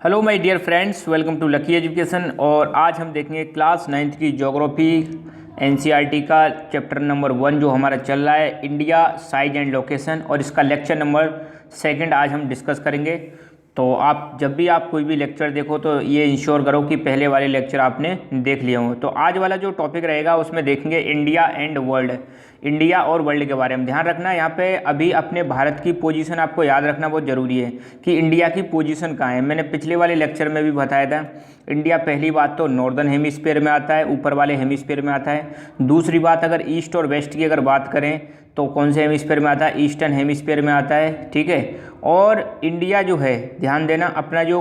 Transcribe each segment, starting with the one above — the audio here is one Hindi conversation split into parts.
Hello my dear friends, welcome to lucky education. और आज हम देखेंगे क्लास 9th की ज्योग्राफी एनसीईआरटी का चैप्टर नंबर 1 जो हमारा चल रहा है, इंडिया साइज एंड लोकेशन, और इसका लेक्चर नंबर 2 आज हम डिस्कस करेंगे। तो आप जब भी आप कोई भी लेक्चर देखो तो ये इंश्योर करो कि पहले वाले लेक्चर आपने देख लिए हों। तो आज वाला जो टॉपिक रहेगा उसमें देखेंगे इंडिया एंड वर्ल्ड, इंडिया और वर्ल्ड के बारे में। ध्यान रखना यहाँ पे अभी अपने भारत की पोजीशन आपको याद रखना बहुत ज़रूरी है कि इंडिया की पोजीशन कहाँ है। मैंने पिछले वाले लेक्चर में भी बताया था, इंडिया पहली बात तो नॉर्दर्न हेमिस्फीयर में आता है, ऊपर वाले हेमिस्फीयर में आता है। दूसरी बात, अगर ईस्ट और वेस्ट की अगर बात करें तो कौन से हेमिस्फीयर में आता है? ईस्टर्न हेमिस्फीयर में आता है, ठीक है। और इंडिया जो है, ध्यान देना, अपना जो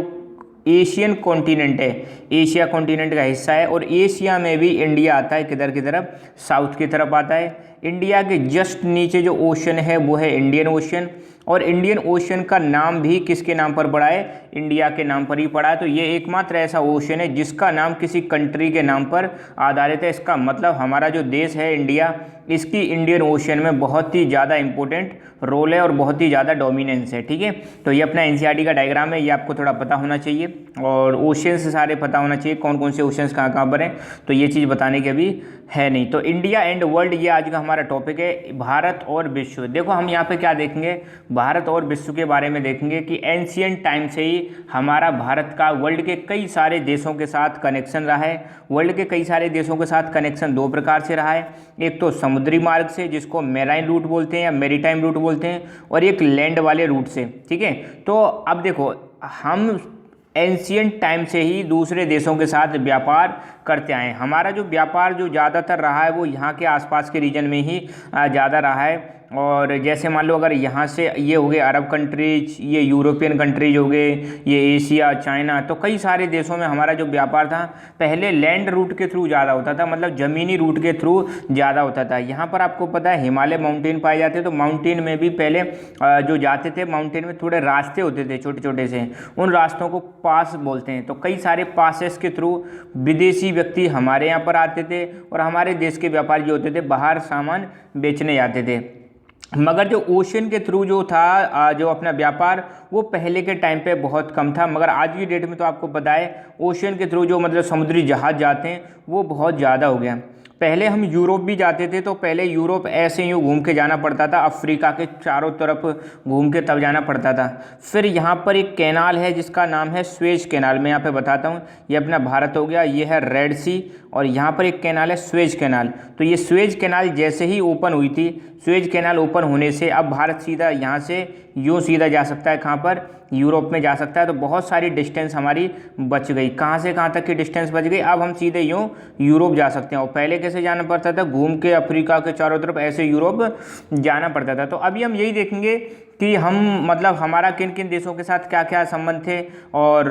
एशियन कॉन्टिनेंट है, एशिया कॉन्टिनेंट का हिस्सा है। और एशिया में भी इंडिया आता है, किधर की तरफ? साउथ की तरफ आता है। इंडिया के जस्ट नीचे जो ओशन है वो है इंडियन ओशन, और इंडियन ओशन का नाम भी किसके नाम पर पड़ा है? इंडिया के नाम पर ही पड़ा है। तो ये एकमात्र ऐसा ओशन है जिसका नाम किसी कंट्री के नाम पर आधारित है। इसका मतलब हमारा जो देश है इंडिया, इसकी इंडियन ओशन में बहुत ही ज़्यादा इंपॉर्टेंट रोल है और बहुत ही ज़्यादा डोमिनेंस है, ठीक है। तो ये अपना एनसीईआरटी का डायग्राम है, ये आपको थोड़ा पता होना चाहिए, और ओशंस सारे पता होना चाहिए, कौन कौन से ओशंस कहाँ कहाँ पर हैं। तो ये चीज़ बताने की अभी है नहीं। तो इंडिया एंड वर्ल्ड, ये आज का हमारा टॉपिक है। भारत और विश्व, देखो हम यहाँ पे क्या देखेंगे, भारत और विश्व के बारे में देखेंगे कि एंशिएंट टाइम से ही हमारा भारत का वर्ल्ड के कई सारे देशों के साथ कनेक्शन रहा है। वर्ल्ड के कई सारे देशों के साथ कनेक्शन दो प्रकार से रहा है, एक तो समुद्री मार्ग से जिसको मैराइन रूट बोलते हैं या मेरीटाइम रूट बोलते हैं, और एक लैंड वाले रूट से, ठीक है। तो अब देखो, हम एंशिएंट टाइम से ही दूसरे देशों के साथ व्यापार करते आए हैं। हमारा जो व्यापार जो ज़्यादातर रहा है वो यहाँ के आसपास के रीजन में ही ज़्यादा रहा है। और जैसे मान लो, अगर यहाँ से ये हो गए अरब कंट्रीज, ये यूरोपियन कंट्रीज हो गए, ये एशिया, चाइना, तो कई सारे देशों में हमारा जो व्यापार था पहले लैंड रूट के थ्रू ज़्यादा होता था, मतलब ज़मीनी रूट के थ्रू ज़्यादा होता था। यहाँ पर आपको पता है हिमालय माउंटेन पाए जाते, तो माउंटेन में भी पहले जो जाते थे, माउंटेन में थोड़े रास्ते होते थे छोटे छोटे से, उन रास्तों को पास बोलते हैं। तो कई सारे पासेस के थ्रू विदेशी व्यक्ति हमारे यहाँ पर आते थे, और हमारे देश के व्यापारी जो होते थे बाहर सामान बेचने जाते थे। मगर जो ओशन के थ्रू जो था जो अपना व्यापार, वो पहले के टाइम पे बहुत कम था। मगर आज की डेट में तो आपको पता है ओशन के थ्रू जो मतलब समुद्री जहाज जाते हैं वो बहुत ज़्यादा हो गया। पहले हम यूरोप भी जाते थे, तो पहले यूरोप ऐसे यूँ घूम के जाना पड़ता था, अफ्रीका के चारों तरफ घूम के तब जाना पड़ता था। फिर यहाँ पर एक कैनाल है जिसका नाम है स्वेज कैनाल। मैं यहाँ पे बताता हूँ, ये अपना भारत हो गया, ये है रेड सी, और यहाँ पर एक कैनाल है स्वेज कैनाल। तो ये स्वेज कैनाल जैसे ही ओपन हुई थी, स्वेज कैनाल ओपन होने से अब भारत सीधा यहाँ से यूँ सीधा जा सकता है, कहाँ पर? यूरोप में जा सकता है। तो बहुत सारी डिस्टेंस हमारी बच गई। कहाँ से कहाँ तक की डिस्टेंस बच गई? अब हम सीधे यूँ यूरोप जा सकते हैं। और पहले कैसे जाना पड़ता था? घूम के अफ्रीका के चारों तरफ ऐसे यूरोप जाना पड़ता था। तो अभी हम यही देखेंगे कि हम मतलब हमारा किन किन देशों के साथ क्या क्या संबंध थे, और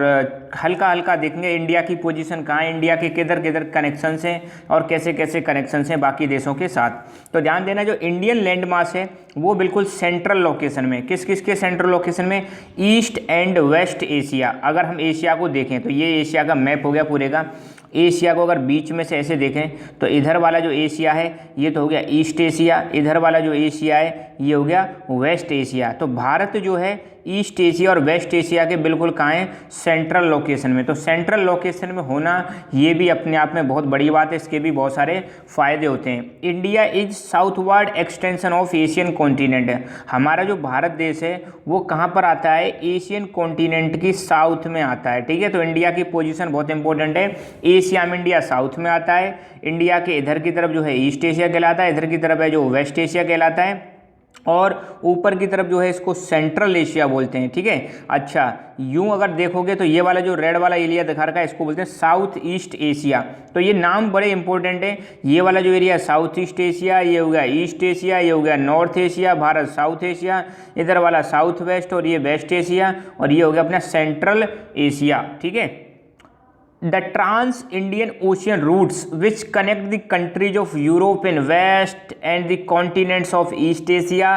हल्का हल्का देखेंगे इंडिया की पोजीशन कहाँ है, इंडिया के किधर किधर कनेक्शंस हैं, और कैसे कैसे कनेक्शंस हैं बाकी देशों के साथ। तो ध्यान देना, जो इंडियन लैंड मास है वो बिल्कुल सेंट्रल लोकेशन में, किस किस के सेंट्रल लोकेशन में? East and west Asia. अगर हम एशिया को देखें तो ये एशिया का मैप हो गया पूरे का। एशिया को अगर बीच में से ऐसे देखें तो इधर वाला जो एशिया है ये तो हो गया ईस्ट एशिया, इधर वाला जो एशिया है ये हो गया वेस्ट एशिया। तो भारत जो है ईस्ट एशिया और वेस्ट एशिया के बिल्कुल कहाँ है? सेंट्रल लोकेशन में। तो सेंट्रल लोकेशन में होना ये भी अपने आप में बहुत बड़ी बात है, इसके भी बहुत सारे फायदे होते हैं। India is southward extension of Asian continent है। हमारा जो भारत देश है वो कहाँ पर आता है? एशियन कॉन्टिनेंट की साउथ में आता है, ठीक है। तो इंडिया की पोजीशन बहुत इंपॉर्टेंट है। एशिया में इंडिया साउथ में आता है, इंडिया के इधर की तरफ जो है ईस्ट एशिया कहलाता है, इधर की तरफ है जो वेस्ट एशिया कहलाता है, और ऊपर की तरफ जो है इसको सेंट्रल एशिया बोलते हैं, ठीक है। अच्छा, यूं अगर देखोगे तो ये वाला जो रेड वाला एरिया दिखा रखा है इसको बोलते हैं साउथ ईस्ट एशिया। तो ये नाम बड़े इंपॉर्टेंट है। ये वाला जो एरिया है साउथ ईस्ट एशिया, ये हो गया ईस्ट एशिया, ये हो गया north Asia, Bharat south Asia, इधर वाला साउथ वेस्ट, और ये वेस्ट एशिया, और ये हो गया अपना सेंट्रल एशिया, ठीक है। The Trans-Indian Ocean routes which connect the countries of Europe and West and the continents of East Asia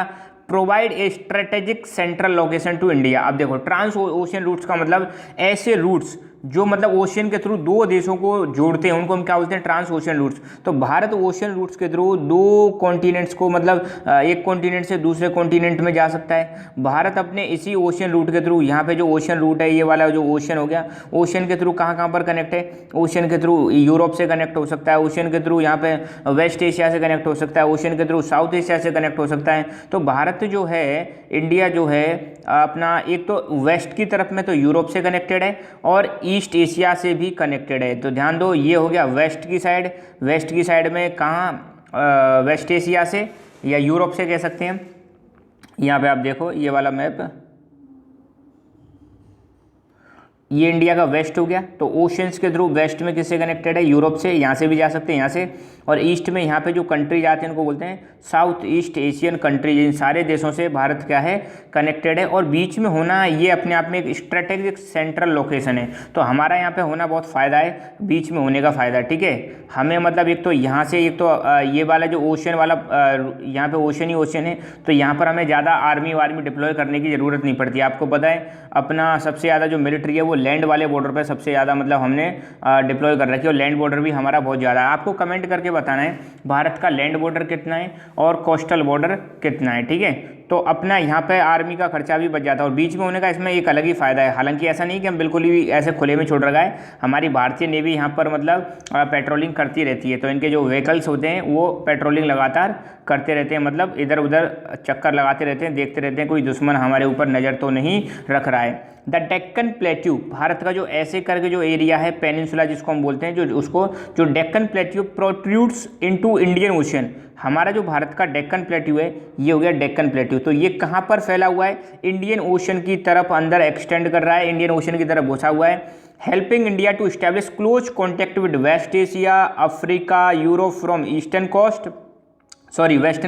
provide a strategic central location to India। अब देखो, ट्रांस ओशियन रूट्स का मतलब ऐसे रूट्स जो मतलब ओशियन के थ्रू दो देशों को जोड़ते हैं उनको हम क्या बोलते हैं, ट्रांस ओशियन रूट्स। तो भारत ओशियन रूट्स के थ्रू दो कॉन्टिनेंट्स को मतलब एक कॉन्टिनेंट से दूसरे कॉन्टिनेंट में जा सकता है। भारत अपने इसी ओशियन रूट के थ्रू, यहाँ पे जो ओशियन रूट है ये वाला जो ओशियन हो गया, ओशियन के थ्रू कहाँ कहाँ पर कनेक्ट है, ओशियन के थ्रू यूरोप से कनेक्ट हो सकता है, ओशियन के थ्रू यहाँ पे वेस्ट एशिया से कनेक्ट हो सकता है, ओशियन के थ्रू साउथ एशिया से कनेक्ट हो सकता है। तो भारत जो है, इंडिया जो है अपना एक तो वेस्ट की तरफ में तो यूरोप से कनेक्टेड है और ईस्ट एशिया से भी कनेक्टेड है। तो ध्यान दो, ये हो गया वेस्ट की साइड, वेस्ट की साइड में कहाँ, वेस्ट एशिया से या यूरोप से कह सकते हैं। यहाँ पे आप देखो ये वाला मैप, ये इंडिया का वेस्ट हो गया। तो ओशियंस के थ्रू वेस्ट में किससे कनेक्टेड है, यूरोप से, यहाँ से भी जा सकते हैं यहाँ से, और ईस्ट में यहाँ पे जो कंट्रीज आते हैं उनको बोलते हैं साउथ ईस्ट एशियन कंट्रीज। इन सारे देशों से भारत क्या है, कनेक्टेड है। और बीच में होना ये अपने आप में एक स्ट्रेटेजिक सेंट्रल लोकेशन है। तो हमारा यहाँ पे होना बहुत फ़ायदा है, बीच में होने का फ़ायदा, ठीक है। हमें मतलब एक तो यहाँ से, एक तो ये वाला जो ओशियन वाला, यहाँ पे ओशियन ही ओशियन है, तो यहाँ पर हमें ज़्यादा आर्मी वार्मी डिप्लॉय करने की ज़रूरत नहीं पड़ती। आपको पता है अपना सबसे ज़्यादा जो मिलिट्री है वो लैंड वाले बॉर्डर पर सबसे ज़्यादा मतलब हमने डिप्लॉय कर रखी है, और लैंड बॉर्डर भी हमारा बहुत ज़्यादा है। आपको कमेंट करके बताना है भारत का लैंड बॉर्डर कितना है और कोस्टल बॉर्डर कितना है, ठीक है। तो अपना यहाँ पे आर्मी का खर्चा भी बच जाता है, और बीच में होने का इसमें एक अलग ही फ़ायदा है। हालांकि ऐसा नहीं कि हम बिल्कुल ही ऐसे खुले में छोड़ रखा है, हमारी भारतीय नेवी यहाँ पर मतलब पेट्रोलिंग करती रहती है। तो इनके जो व्हीकल्स होते हैं वो पेट्रोलिंग लगातार करते रहते हैं, मतलब इधर उधर चक्कर लगाते रहते हैं, देखते रहते हैं कोई दुश्मन हमारे ऊपर नज़र तो नहीं रख रहा है। द डेक्कन प्लेट्यू, भारत का जो ऐसे करके जो एरिया है पेनिनसुला जिसको हम बोलते हैं, जो उसको जो Deccan plateau protrudes into Indian ocean, हमारा जो भारत का डेक्कन प्लेट्यू है ये हो गया डेक्कन प्लेट्यू। तो ये कहाँ पर फैला हुआ है, इंडियन ओशन की तरफ अंदर एक्सटेंड कर रहा है, इंडियन ओशन की तरफ घुसा हुआ है। Helping India to establish close contact with west Asia, Africa, Europe from western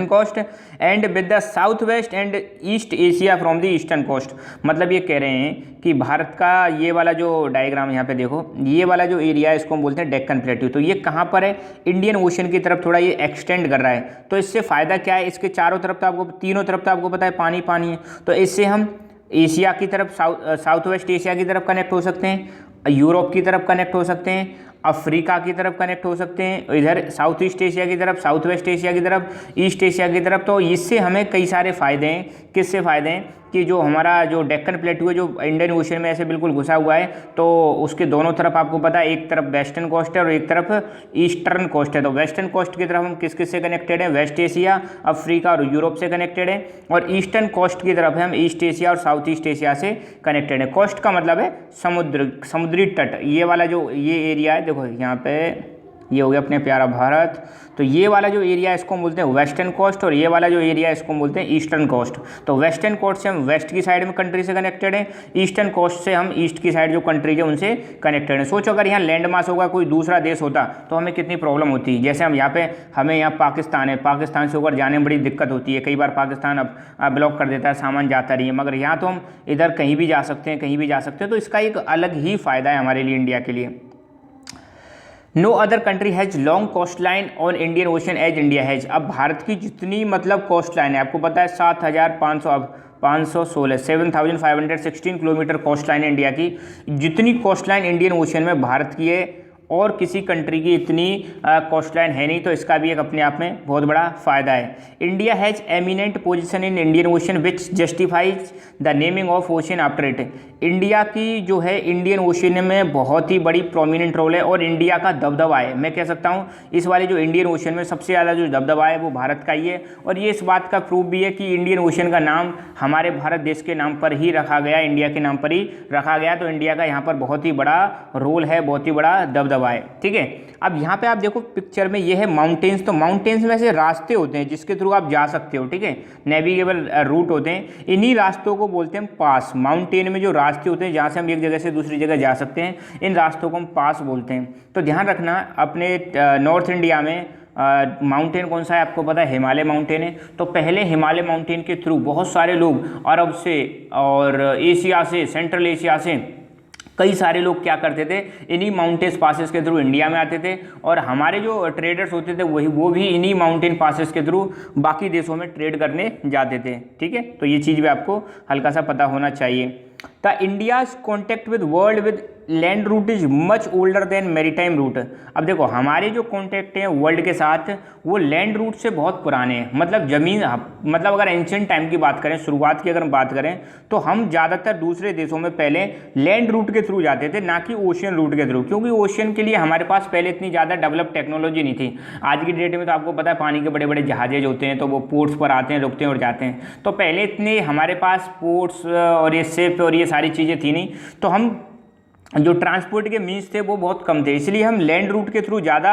coast and with the south west and east Asia from the eastern coast. मतलब ये कह रहे हैं कि भारत का ये वाला जो डायग्राम यहाँ पे देखो, ये वाला जो एरिया है इसको हम बोलते हैं डेक्कन प्लेट्यू। तो ये कहाँ पर है, इंडियन ओशन की तरफ थोड़ा ये एक्सटेंड कर रहा है। तो इससे फ़ायदा क्या है, इसके चारों तरफ तो आपको, तीनों तरफ तो आपको पता है पानी पानी है। तो इससे हम एशिया की तरफ, साउथ वेस्ट एशिया की तरफ कनेक्ट हो सकते हैं, यूरोप की तरफ कनेक्ट हो सकते हैं, अफ्रीका की तरफ कनेक्ट हो सकते हैं, इधर साउथ ईस्ट एशिया की तरफ, साउथ वेस्ट एशिया की तरफ, ईस्ट एशिया की तरफ। तो इससे हमें कई सारे फ़ायदे हैं। किससे फ़ायदे हैं कि जो हमारा जो डेक्कन प्लेट्यू है जो इंडियन ओशन में ऐसे बिल्कुल घुसा हुआ है, तो उसके दोनों तरफ आपको पता है एक तरफ वेस्टर्न कोस्ट है और एक तरफ ईस्टर्न कोस्ट है। तो वेस्टर्न कोस्ट की तरफ हम किस किस से कनेक्टेड हैं, वेस्ट एशिया, अफ्रीका और यूरोप से कनेक्टेड है, और ईस्टर्न कोस्ट की तरफ हम ईस्ट एशिया और साउथ ईस्ट एशिया से कनेक्टेड है। कोस्ट का मतलब है समुद्री तट। ये वाला जो ये एरिया है देखो यहाँ पे, ये हो गया अपने प्यारा भारत। तो ये वाला जो एरिया है इसको बोलते हैं वेस्टर्न कोस्ट, और ये वाला जो एरिया है इसको बोलते हैं ईस्टर्न कोस्ट। तो वेस्टर्न कोस्ट से हम वेस्ट की साइड में कंट्री से कनेक्टेड है, ईस्टर्न कोस्ट से हम ईस्ट की साइड जो कंट्री है उनसे कनेक्टेड है। सोचो अगर यहाँ लैंड मास होगा, कोई दूसरा देश होता तो हमें कितनी प्रॉब्लम होती। जैसे हम यहाँ पे, हमें यहाँ पाकिस्तान है, पाकिस्तान से होकर जाने में बड़ी दिक्कत होती है, कई बार पाकिस्तान अब ब्लॉक कर देता है, सामान जाता नहीं है। मगर यहाँ तो हम इधर कहीं भी जा सकते हैं, कहीं भी जा सकते हैं। तो इसका एक अलग ही फ़ायदा है हमारे लिए, इंडिया के लिए। No other country has long coast line on Indian Ocean as India has. अब भारत की जितनी मतलब कोस्ट लाइन है, आपको पता है 7,516 किलोमीटर कोस्ट लाइन है इंडिया की। जितनी कोस्ट लाइन इंडियन ओशन में भारत की है और किसी कंट्री की इतनी कोस्ट लाइन है नहीं। तो इसका भी एक अपने आप में बहुत बड़ा फ़ायदा है। India has eminent position in Indian ocean which justifies the naming of ocean after it. India की जो है इंडियन ओशन में बहुत ही बड़ी प्रोमिनेंट रोल है और इंडिया का दबदबा है। मैं कह सकता हूँ इस वाले जो इंडियन ओशन में सबसे ज़्यादा जो दबदबा है वो भारत का ही है। और ये इस बात का प्रूफ भी है कि इंडियन ओशन का नाम हमारे भारत देश के नाम पर ही रखा गया, इंडिया के नाम पर ही रखा गया। तो इंडिया का यहाँ पर बहुत ही बड़ा रोल है, बहुत ही बड़ा दबदबा है, ठीक है। अब यहाँ पे आप देखो पिक्चर में ये है माउंटेन्स। तो माउंटेन्स में से रास्ते होते हैं जिसके थ्रू आप जा सकते हो, ठीक है, नेविगेबल रूट होते हैं। इन्हीं रास्तों को बोलते हैं पास। माउंटेन में जो रास्ते होते हैं जहाँ से हम एक जगह से दूसरी जगह जा सकते हैं, इन रास्तों को हम पास बोलते हैं। तो ध्यान रखना अपने नॉर्थ इंडिया में माउंटेन कौन सा है आपको पता है, हिमालय माउंटेन है। तो पहले हिमालय माउंटेन के थ्रू बहुत सारे लोग अरब से और एशिया से, सेंट्रल एशिया से कई सारे लोग क्या करते थे, इन्हीं माउंटेन पासेस के थ्रू इंडिया में आते थे। और हमारे जो ट्रेडर्स होते थे वो भी इन्हीं माउंटेन पासेस के थ्रू बाकी देशों में ट्रेड करने जाते थे, ठीक है। तो ये चीज़ भी आपको हल्का सा पता होना चाहिए। The India's contact with world with land route is much older than maritime route. अब देखो हमारे जो कॉन्टेक्ट हैं वर्ल्ड के साथ वो लैंड रूट से बहुत पुराने हैं, मतलब ज़मीन, मतलब अगर एंशियंट टाइम की बात करें, शुरुआत की अगर हम बात करें तो हम ज़्यादातर दूसरे देशों में पहले लैंड रूट के थ्रू जाते थे, ना कि ओशियन रूट के थ्रू, क्योंकि ओशियन के लिए हमारे पास पहले इतनी ज़्यादा डेवलप टेक्नोलॉजी नहीं थी। आज की डेट में तो आपको पता है पानी के बड़े बड़े जहाजेज होते हैं, तो वो पोर्ट्स पर आते हैं, रुकते हैं और जाते हैं। तो पहले इतने हमारे पास पोर्ट्स और ये शिप और ये सारी चीज़ें थी नहीं, तो हम जो ट्रांसपोर्ट के मीन्स थे वो बहुत कम थे, इसलिए हम लैंड रूट के थ्रू ज़्यादा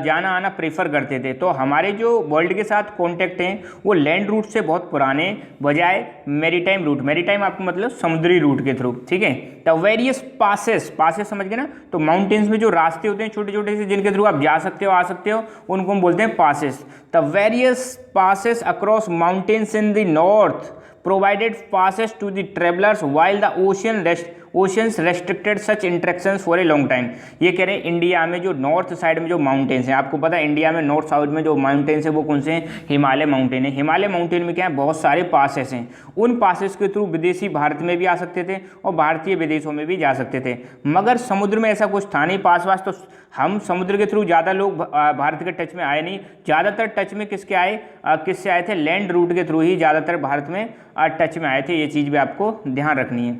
जाना आना प्रेफर करते थे। तो हमारे जो वर्ल्ड के साथ कॉन्टेक्ट हैं वो लैंड रूट से बहुत पुराने बजाय मैरीटाइम रूट, मैरीटाइम आपको मतलब समुद्री रूट के थ्रू, ठीक है। द वेरियस पासेस, पासेस समझ गए ना, तो माउंटेन्स में जो रास्ते होते हैं छोटे छोटे से जिनके थ्रू आप जा सकते हो आ सकते हो, उनको हम बोलते हैं passes. The various passes across mountains in the north provided passes to the travelers while the oceans restricted such interactions for a long time। ये कह रहे हैं इंडिया में जो नॉर्थ साइड में जो माउंटेन्स हैं, आपको पता है इंडिया में नॉर्थ साउथ में जो माउंटेन्स हैं वो कौन से हैं, हिमालय माउंटेन है। हिमालय माउंटेन में क्या है, बहुत सारे पासेस हैं, उन पासेस के थ्रू विदेशी भारत में भी आ सकते थे और भारतीय विदेशों में भी जा सकते थे, मगर समुद्र में ऐसा कुछ था नहीं पास वास, तो हम समुद्र के थ्रू ज़्यादा लोग भारत के टच में आए नहीं, ज़्यादातर टच में किससे आए थे, लैंड रूट के थ्रू ही ज़्यादातर भारत में टच में आए थे। ये चीज़ भी आपको ध्यान रखनी है।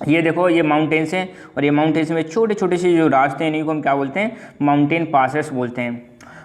ये देखो ये माउंटेन्स हैं और ये माउंटेन्स में छोटे छोटे से जो रास्ते हैं इन्हीं को हम क्या बोलते हैं, माउंटेन पासेस बोलते हैं।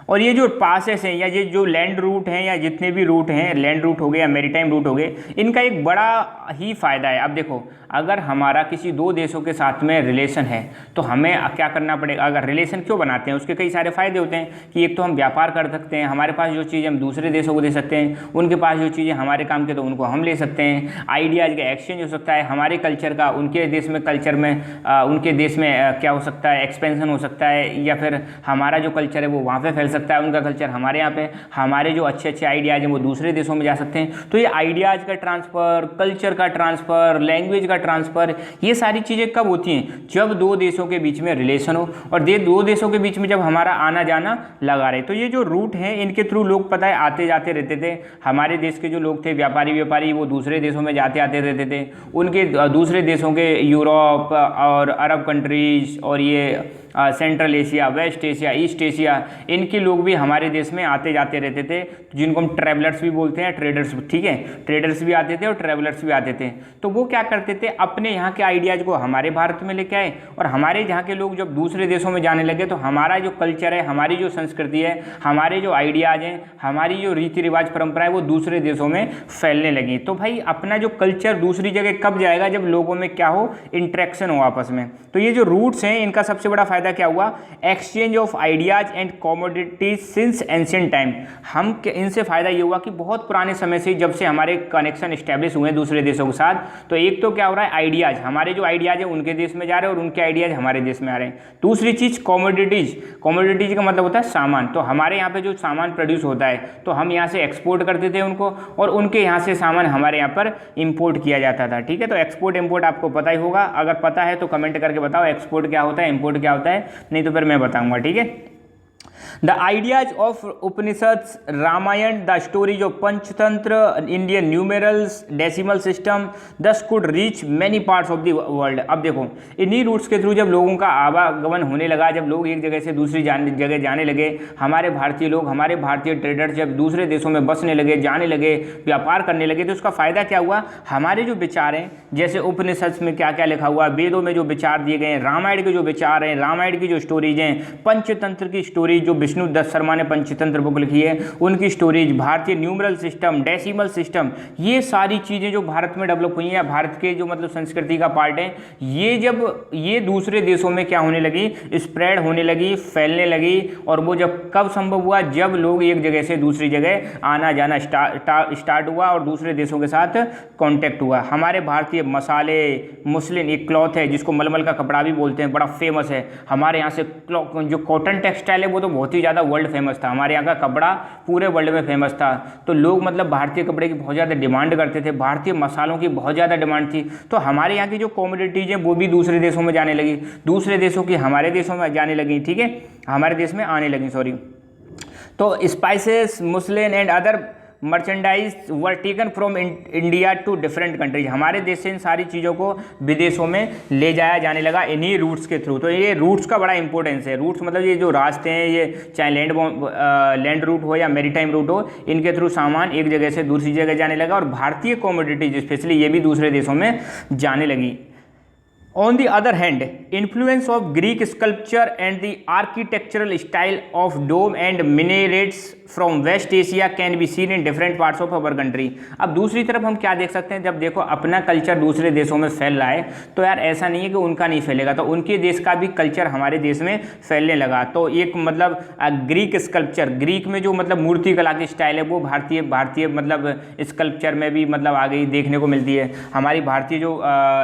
और ये जो पासेस हैं या ये जो लैंड रूट हैं या जितने भी रूट हैं, लैंड रूट हो गए या मैरीटाइम रूट हो गए, इनका एक बड़ा ही फ़ायदा है। अब देखो अगर हमारा किसी दो देशों के साथ में रिलेशन है तो हमें क्या करना पड़ेगा, अगर रिलेशन क्यों बनाते हैं, उसके कई सारे फ़ायदे होते हैं कि एक तो हम व्यापार कर सकते हैं, हमारे पास जो चीज़ हम दूसरे देशों को दे सकते हैं, उनके पास जो चीज़ें हमारे काम के तो उनको हम ले सकते हैं, आइडियाज़ का एक्सचेंज हो सकता है, हमारे कल्चर का उनके देश में कल्चर में उनके देश में क्या हो सकता है, एक्सपेंशन हो सकता है, या फिर हमारा जो कल्चर है वो वहाँ पर फैल सकता है, उनका कल्चर हमारे यहाँ पे, हमारे जो अच्छे अच्छे आइडियाज़ हैं वो दूसरे देशों में जा सकते हैं। तो ये आइडियाज़ का ट्रांसफ़र, कल्चर का ट्रांसफ़र, लैंग्वेज का ट्रांसफ़र, ये सारी चीज़ें कब होती हैं, जब दो देशों के बीच में रिलेशन हो और दो देशों के बीच में जब हमारा आना जाना लगा रहे। तो ये जो रूट हैं इनके थ्रू लोग पता है आते जाते रहते थे। हमारे देश के जो लोग थे व्यापारी वो दूसरे देशों में जाते आते रहते थे, उनके दूसरे देशों के यूरोप और अरब कंट्रीज और ये central Asia, west Asia, east Asia, इनके लोग भी हमारे देश में आते जाते रहते थे, जिनको हम ट्रैवलर्स भी बोलते हैं, ट्रेडर्स, ठीक है, ट्रेडर्स भी आते थे और ट्रैवलर्स भी आते थे। तो वो क्या करते थे, अपने यहाँ के आइडियाज़ को हमारे भारत में लेके आए और हमारे यहाँ के लोग जब दूसरे देशों में जाने लगे तो हमारा जो कल्चर है, हमारी जो संस्कृति है, हमारे जो आइडियाज़ हैं, हमारी जो रीति रिवाज परंपरा है वो दूसरे देशों में फैलने लगी। तो भाई अपना जो कल्चर दूसरी जगह कब जाएगा, जब लोगों में क्या हो, इंट्रैक्शन हो आपस में। तो ये जो रूट्स हैं इनका सबसे बड़ा फायदा क्या हुआ, exchange of ideas and commodities since ancient time. हम इनसे फायदा ये हुआ कि बहुत पुराने समय से जब से हमारे कनेक्शन स्टैब्लिश हुए दूसरे देशों के साथ, तो एक तो क्या हो रहा है, आइडियाज, हमारे जो आइडियाज है उनके देश में जा रहे हैं और उनके आइडियाज हमारे देश में आ रहे हैं। दूसरी चीज कमोडिटीज, कमोडिटीज का मतलब होता है सामान। तो हमारे यहाँ पे जो सामान प्रोड्यूस होता है तो हम यहाँ से एक्सपोर्ट करते थे उनको और उनके यहाँ से सामान हमारे यहाँ पर इंपोर्ट किया जाता था, ठीक है। तो एक्सपोर्ट इंपोर्ट आपको पता ही होगा, अगर पता है तो कमेंट करके बताओ एक्सपोर्ट क्या होता है, इंपोर्ट क्या होता है, नहीं तो फिर मैं बताऊंगा, ठीक है। The ideas of Upanishads, Ramayana, the stories of Panchtantra, Indian numerals, decimal system, thus could reach many parts of the world। अब देखो इन्हीं रूट्स के थ्रू जब लोगों का आवागमन होने लगा, जब लोग एक जगह से दूसरी जगह जाने लगे, हमारे भारतीय लोग, हमारे भारतीय ट्रेडर्स जब दूसरे देशों में बसने लगे, जाने लगे, व्यापार करने लगे, तो उसका फ़ायदा क्या हुआ, हमारे जो विचार हैं, जैसे उपनिषद में क्या क्या लिखा हुआ, वेदों में जो विचार दिए गए हैं, रामायण के जो विचार हैं, रामायण की जो स्टोरीज हैं, पंचतंत्र की स्टोरीज जो विष्णु दत्त शर्मा ने पंचतंत्र बुक लिखी है उनकी स्टोरीज, भारतीय न्यूमरल सिस्टम, डेसिमल सिस्टम, ये सारी चीज़ें जो भारत में डेवलप हुई हैं, भारत के जो मतलब संस्कृति का पार्ट है, ये जब ये दूसरे देशों में क्या होने लगी, स्प्रेड होने लगी, फैलने लगी। और वो जब कब संभव हुआ, जब लोग एक जगह से दूसरी जगह आना जाना स्टार्ट हुआ और दूसरे देशों के साथ कॉन्टेक्ट हुआ। हमारे भारतीय मसाले, मुस्लिन एक क्लॉथ है जिसको मलमल का कपड़ा भी बोलते हैं, बड़ा फेमस है। हमारे यहाँ से जो कॉटन टेक्सटाइल है वो तो बहुत ही ज़्यादा वर्ल्ड फेमस था, हमारे यहाँ का कपड़ा पूरे वर्ल्ड में फेमस था। तो लोग मतलब भारतीय कपड़े की बहुत ज़्यादा डिमांड करते थे, भारतीय मसालों की बहुत ज़्यादा डिमांड थी। तो हमारे यहाँ की जो कमोडिटीज़ हैं वो भी दूसरे देशों में जाने लगी, दूसरे देशों की हमारे देशों में जाने लगी, ठीक है, हमारे देश में आने लगी, सॉरी। तो spices, muslin and other merchandise were taken from India to different countries. हमारे देश से इन सारी चीज़ों को विदेशों में ले जाया जाने लगा इन्हीं रूट्स के थ्रू। तो ये रूट्स का बड़ा इंपॉर्टेंस है। रूट्स मतलब ये जो रास्ते हैं, ये चाहे लैंड रूट हो या मैरीटाइम रूट हो, इनके थ्रू सामान एक जगह से दूसरी जगह जाने लगा और भारतीय कमोडिटीज स्पेशली ये भी दूसरे देशों में जाने लगी। On the other hand, influence of Greek sculpture and the architectural style of dome and minarets from West Asia can be seen in different parts of our country। अब दूसरी तरफ हम क्या देख सकते हैं, जब देखो अपना कल्चर दूसरे देशों में फैल रहा है तो यार ऐसा नहीं है कि उनका नहीं फैलेगा, तो उनके देश का भी कल्चर हमारे देश में फैलने लगा। तो एक मतलब ग्रीक स्कल्पचर, ग्रीक में जो मतलब मूर्ति कला की स्टाइल है वो भारतीय मतलब स्कल्पचर में भी मतलब आ गई, देखने को मिलती है। हमारी भारतीय जो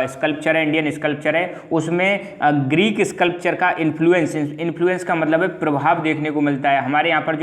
स्कल्पचर है, इंडियन स्कल्पचर है, उसमें ग्रीक स्कल्पचर का इन्फ्लुएंस का मतलब है प्रभाव देखने को मिलता है। हमारे यहाँ पर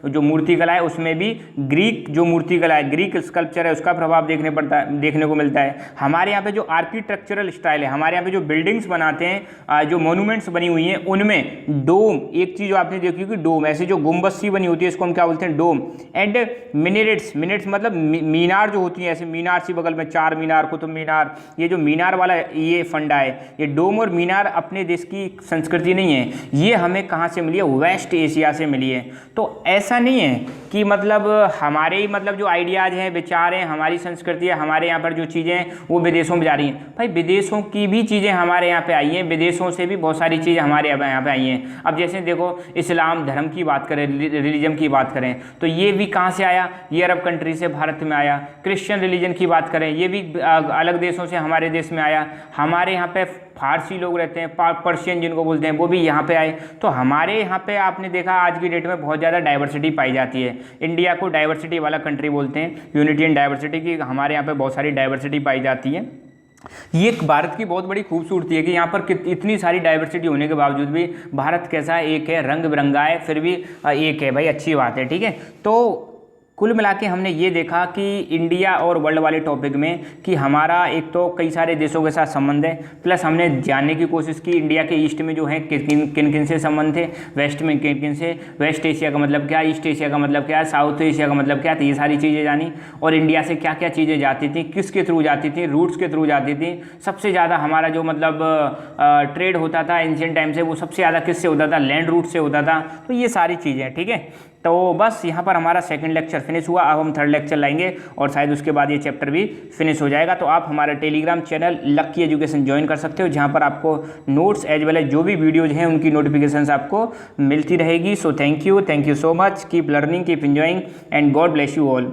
जो मूर्ति कला है उसमें भी ग्रीक जो मूर्ति कला है, ग्रीक स्कल्पचर है, उसका प्रभाव देखने को मिलता है। हमारे यहाँ पे जो आर्किटेक्चरल स्टाइल है, हमारे यहाँ पे जो बिल्डिंग्स बनाते हैं, जो मॉन्यूमेंट्स बनी हुई हैं, उनमें डोम, एक चीज़ आपने देखी कि डोम, ऐसे जो गुंबद सी बनी होती है इसको हम क्या बोलते हैं, डोम। एंड मिनरेट्स मतलब मीनार जो होती है, ऐसे मीनार सी बगल में, चार मीनार, कुतुब मीनार, ये जो मीनार वाला ये फंडा है, ये डोम और मीनार अपने देश की संस्कृति नहीं है, ये हमें कहाँ से मिली है, वेस्ट एशिया से मिली है। तो ऐसा नहीं है कि मतलब हमारे ही मतलब जो आइडियाज़ हैं, विचार हैं, हमारी संस्कृति है, हमारे यहाँ पर जो चीज़ें हैं वो विदेशों में जा रही हैं। भाई विदेशों की भी चीज़ें हमारे यहाँ पे आई हैं, विदेशों से भी बहुत सारी चीज़ें हमारे यहाँ पे आई हैं। अब जैसे देखो इस्लाम धर्म की बात करें, रिलीजन की बात करें, तो ये भी कहाँ से आया, ये अरब कंट्री से भारत में आया। क्रिश्चियन रिलीजन की बात करें, ये भी अलग देशों से हमारे देश में आया। हमारे यहाँ पे फारसी लोग रहते हैं, पर्शियन जिनको बोलते हैं, वो भी यहाँ पे आए। तो हमारे यहाँ पे आपने देखा आज की डेट में बहुत ज़्यादा डाइवर्सिटी पाई जाती है। इंडिया को डाइवर्सिटी वाला कंट्री बोलते हैं, यूनिटी एंड डाइवर्सिटी की, हमारे यहाँ पे बहुत सारी डाइवर्सिटी पाई जाती है। ये भारत की बहुत बड़ी खूबसूरती है कि यहाँ पर इतनी सारी डाइवर्सिटी होने के बावजूद भी भारत कैसा एक है, रंग बिरंगा है, फिर भी एक है। भाई अच्छी बात है, ठीक है। तो कुल मिला के हमने ये देखा कि इंडिया और वर्ल्ड वाले टॉपिक में कि हमारा एक तो कई सारे देशों के साथ संबंध है, प्लस हमने जानने की कोशिश की इंडिया के ईस्ट में जो है किन किन से संबंध थे, वेस्ट में किन किन से, वेस्ट एशिया का मतलब क्या, ईस्ट एशिया का मतलब क्या, साउथ एशिया का मतलब क्या, तो ये सारी चीज़ें जानी। और इंडिया से क्या क्या चीज़ें जाती थी, किसके थ्रू जाती थी, रूट्स के थ्रू जाती थी। सबसे ज़्यादा हमारा जो मतलब ट्रेड होता था एंशिएंट टाइम से, वो सबसे ज़्यादा किससे होता था, लैंड रूट से होता था। तो ये सारी चीज़ें, ठीक है। तो बस यहाँ पर हमारा सेकंड लेक्चर फिनिश हुआ। अब हम थर्ड लेक्चर लाएंगे और शायद उसके बाद ये चैप्टर भी फिनिश हो जाएगा। तो आप हमारा Telegram channel lucky education join कर सकते हो, जहाँ पर आपको नोट्स एज वेल एज जो भी वीडियोज हैं उनकी नोटिफिकेशंस आपको मिलती रहेगी। So thank you so much, keep learning, keep enjoying and God bless you all.